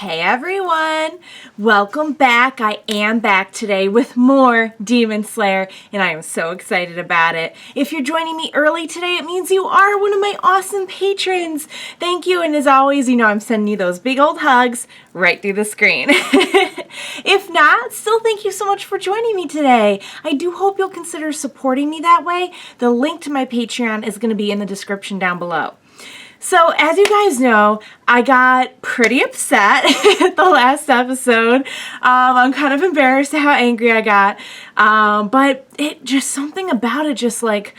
Hey everyone! Welcome back. I am back today with more Demon Slayer, and I am so excited about it. If you're joining me early today, it means you are one of my awesome patrons. Thank you, and as always, you know I'm sending you those big old hugs right through the screen. If not, still thank you so much for joining me today. I do hope you'll consider supporting me that way. The link to my Patreon is going to be in the description down below. So, as you guys know, I got pretty upset at the last episode. I'm kind of embarrassed at how angry I got. But it just, something about it just like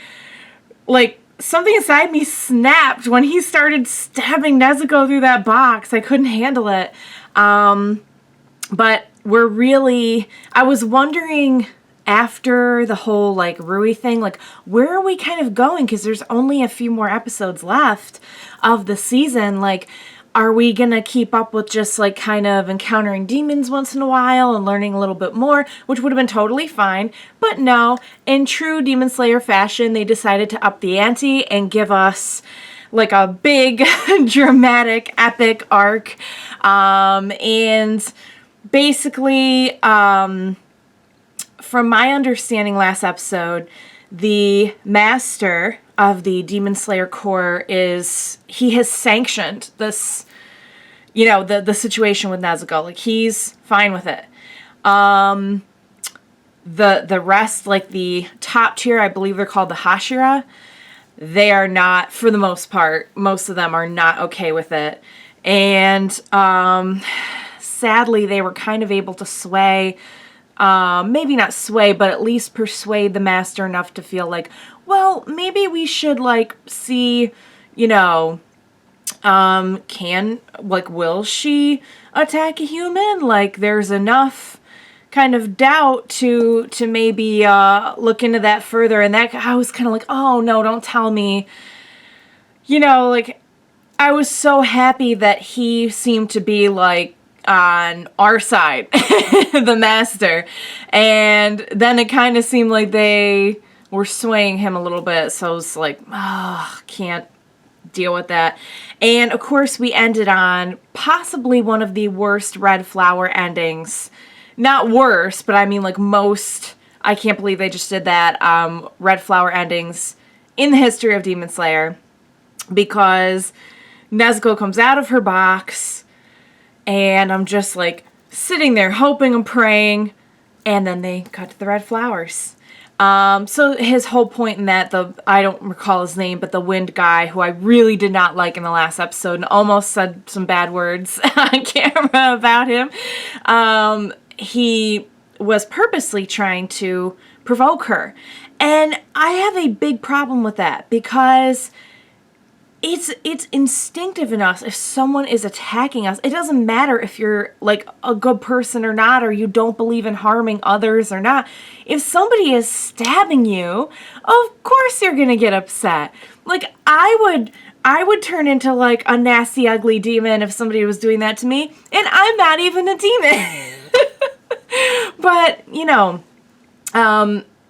something inside me snapped when he started stabbing Nezuko through that box. I couldn't handle it. But I was wondering after the whole Rui thing, where are we kind of going? Because there's only a few more episodes left of the season. Are we gonna keep up with just kind of encountering demons once in a while and learning a little bit more, which would have been totally fine. But no, in true Demon Slayer fashion, they decided to up the ante and give us a big dramatic epic arc. And basically, from my understanding last episode, the master of the Demon Slayer Corps he has sanctioned this, the situation with Nezuko. He's fine with it. The rest, the top tier, I believe they're called the Hashira, they are not, for the most part, most of them are not okay with it. And sadly, they were kind of able to sway, maybe not sway, but at least persuade the master enough to feel well, maybe we should see, will she attack a human? There's enough kind of doubt to maybe look into that further. And that I was kind of oh no, don't tell me. I was so happy that he seemed to be on our side, the master, and then it kind of seemed like they were swaying him a little bit, so I was can't deal with that. And of course we ended on possibly one of the worst Red Flower endings. Not worst, but I mean most, I can't believe they just did that, Red Flower endings in the history of Demon Slayer, because Nezuko comes out of her box, and I'm just sitting there hoping and praying, and then they cut to the red flowers. So his whole point in that, I don't recall his name, but the wind guy, who I really did not like in the last episode and almost said some bad words on camera about him, he was purposely trying to provoke her. And I have a big problem with that, because it's instinctive in us. If someone is attacking us, it doesn't matter if you're a good person or not, or you don't believe in harming others or not. If somebody is stabbing you, of course you're gonna get upset. I would turn into a nasty, ugly demon if somebody was doing that to me, and I'm not even a demon. But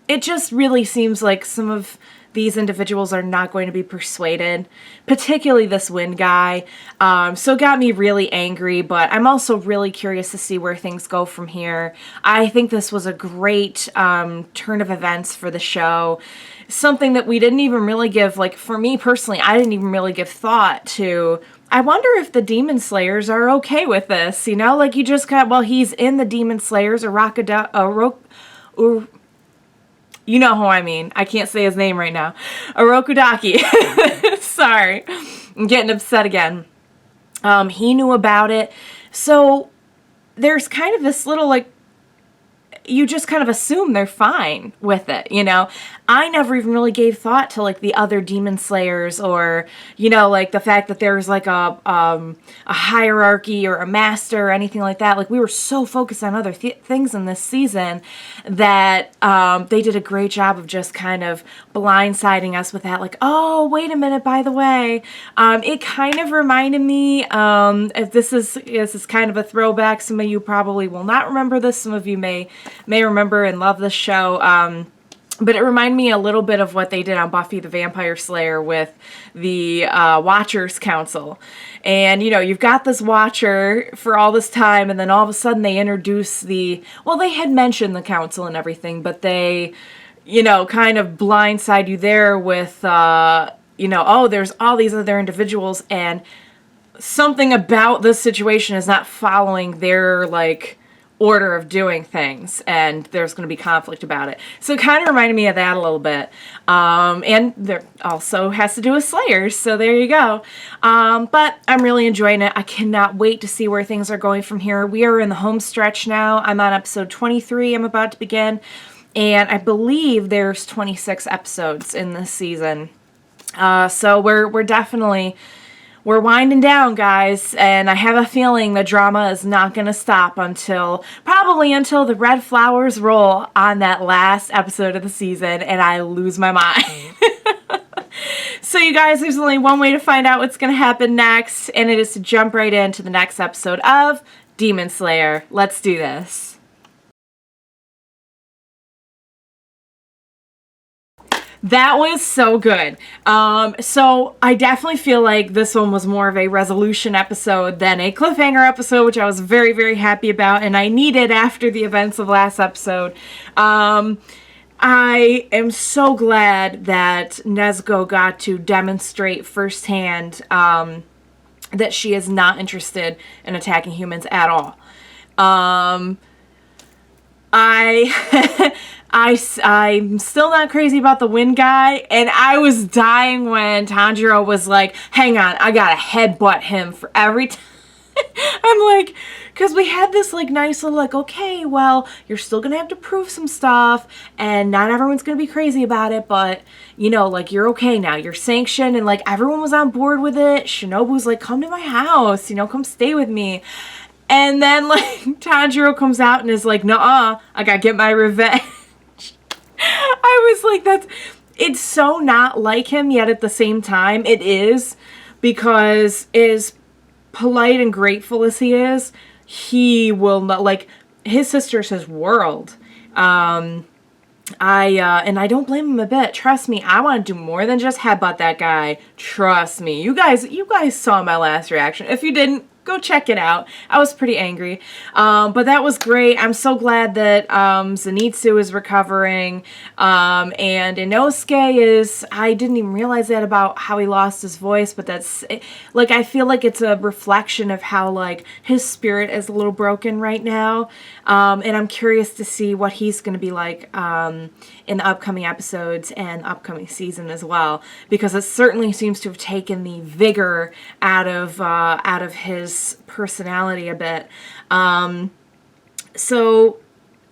it just really seems like some of these individuals are not going to be persuaded, particularly this wind guy. So it got me really angry, but I'm also really curious to see where things go from here. I think this was a great turn of events for the show. Something that we didn't even really give, for me personally, I didn't even really give thought to. I wonder if the Demon Slayers are okay with this, you just got, well, he's in the Demon Slayers, you know who I mean. I can't say his name right now. Orokudaki. Sorry. I'm getting upset again. He knew about it. So there's kind of this little, you just kind of assume they're fine with it, I never even really gave thought to the other Demon Slayers, or the fact that there's a hierarchy or a master or anything like that. We were so focused on other things in this season that they did a great job of just kind of blindsiding us with that, oh, wait a minute, by the way. It kind of reminded me, if this is kind of a throwback, some of you probably will not remember this, some of you may remember and love this show, But it reminded me a little bit of what they did on Buffy the Vampire Slayer with the Watchers Council. And, you know, you've got this Watcher for all this time, and then all of a sudden they introduce well, they had mentioned the Council and everything, but they, you know, kind of blindside you there with, you know, oh, there's all these other individuals, and something about this situation is not following their, like, order of doing things, and there's going to be conflict about it. So it kind of reminded me of that a little bit. And there also has to do with Slayers, so there you go. But I'm really enjoying it. I cannot wait to see where things are going from here. We are in the home stretch now. I'm on episode 23. I'm about to begin, and I believe there's 26 episodes in this season. So we're definitely... We're winding down, guys, and I have a feeling the drama is not going to stop probably until the red flowers roll on that last episode of the season, and I lose my mind. So, you guys, there's only one way to find out what's going to happen next, and it is to jump right into the next episode of Demon Slayer. Let's do this. That was so good. So I definitely feel like this one was more of a resolution episode than a cliffhanger episode, which I was very, very happy about, and I needed after the events of last episode. I am so glad that Nezuko got to demonstrate firsthand that she is not interested in attacking humans at all. I'm still not crazy about the wind guy, and I was dying when Tanjiro was like, hang on, I gotta headbutt him for every time. I'm like, because we had this like nice little like, okay, well, you're still gonna have to prove some stuff, and not everyone's gonna be crazy about it, but, you know, like, you're okay now, you're sanctioned, and like, everyone was on board with it. Shinobu's like, come to my house, you know, come stay with me. And then, like, Tanjiro comes out and is like, nuh-uh, I gotta get my revenge. I was like, it's so not like him, yet at the same time, it is, because as polite and grateful as he is, he will not, like, his sister's his world. And I don't blame him a bit. Trust me, I want to do more than just headbutt that guy. Trust me. You guys saw my last reaction. If you didn't, go check it out. I was pretty angry. But that was great. I'm so glad that Zenitsu is recovering. And Inosuke is... I didn't even realize that about how he lost his voice, but that's... Like, I feel like it's a reflection of how, like, his spirit is a little broken right now. And I'm curious to see what he's going to be like in the upcoming episodes and upcoming season as well. Because it certainly seems to have taken the vigor out of his personality a bit. So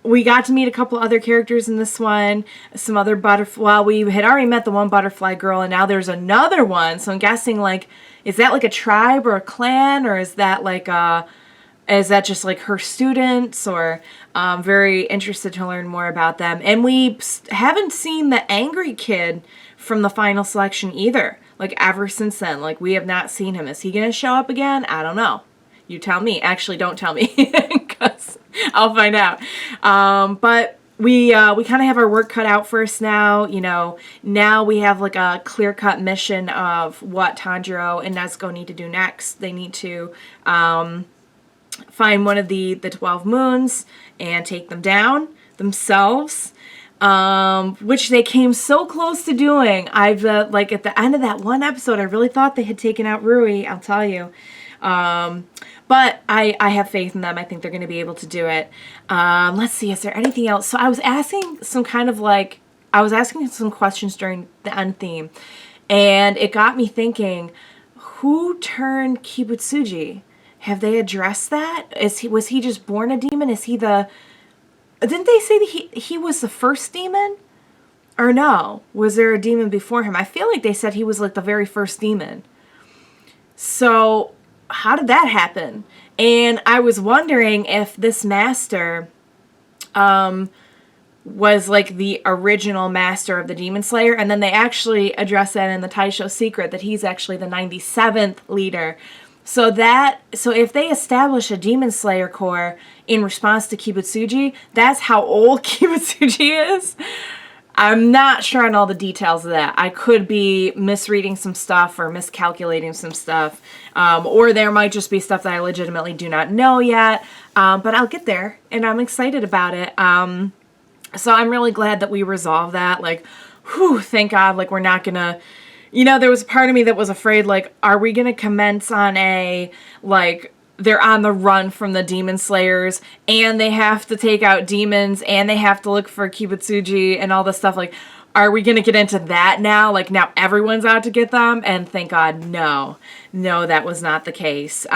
we got to meet a couple other characters in this one. Some other butterfly. Well, we had already met the one butterfly girl, and now there's another one. So I'm guessing, like, is that like a tribe or a clan, or is that like is that just like her students? Or very interested to learn more about them. And we haven't seen the angry kid from the final selection either. Like, ever since then. Like, we have not seen him. Is he going to show up again? I don't know. You tell me. Actually, don't tell me, because I'll find out. But we kind of have our work cut out for us now. You know, now we have, like, a clear-cut mission of what Tanjiro and Nezuko need to do next. They need to find one of the 12 moons and take them down themselves. Which they came so close to doing. I've, like, at the end of that one episode, I really thought they had taken out Rui, I'll tell you. But I have faith in them. I think they're going to be able to do it. Let's see, is there anything else? So I was asking some questions during the end theme, and it got me thinking, who turned Kibutsuji? Have they addressed that? Was he just born a demon? Is he didn't they say that he was the first demon? Or no? Was there a demon before him? I feel like they said he was like the very first demon. So, how did that happen? And I was wondering if this master was like the original master of the Demon Slayer, and then they actually address that in the Taisho Secret, that he's actually the 97th leader. So if they establish a Demon Slayer Corps in response to Kibutsuji, that's how old Kibutsuji is. I'm not sure on all the details of that. I could be misreading some stuff or miscalculating some stuff. Or there might just be stuff that I legitimately do not know yet. But I'll get there, and I'm excited about it. So I'm really glad that we resolved that. Like, whew, thank God, like, we're not gonna... You know, there was a part of me that was afraid, like, are we gonna commence on a, like... They're on the run from the demon slayers, and they have to take out demons, and they have to look for Kibutsuji and all this stuff. Like, are we going to get into that now? Like, now everyone's out to get them? And thank God, no. No, that was not the case.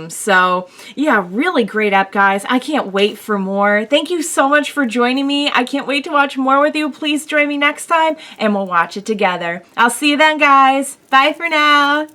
So, yeah, really great app, guys. I can't wait for more. Thank you so much for joining me. I can't wait to watch more with you. Please join me next time, and we'll watch it together. I'll see you then, guys. Bye for now.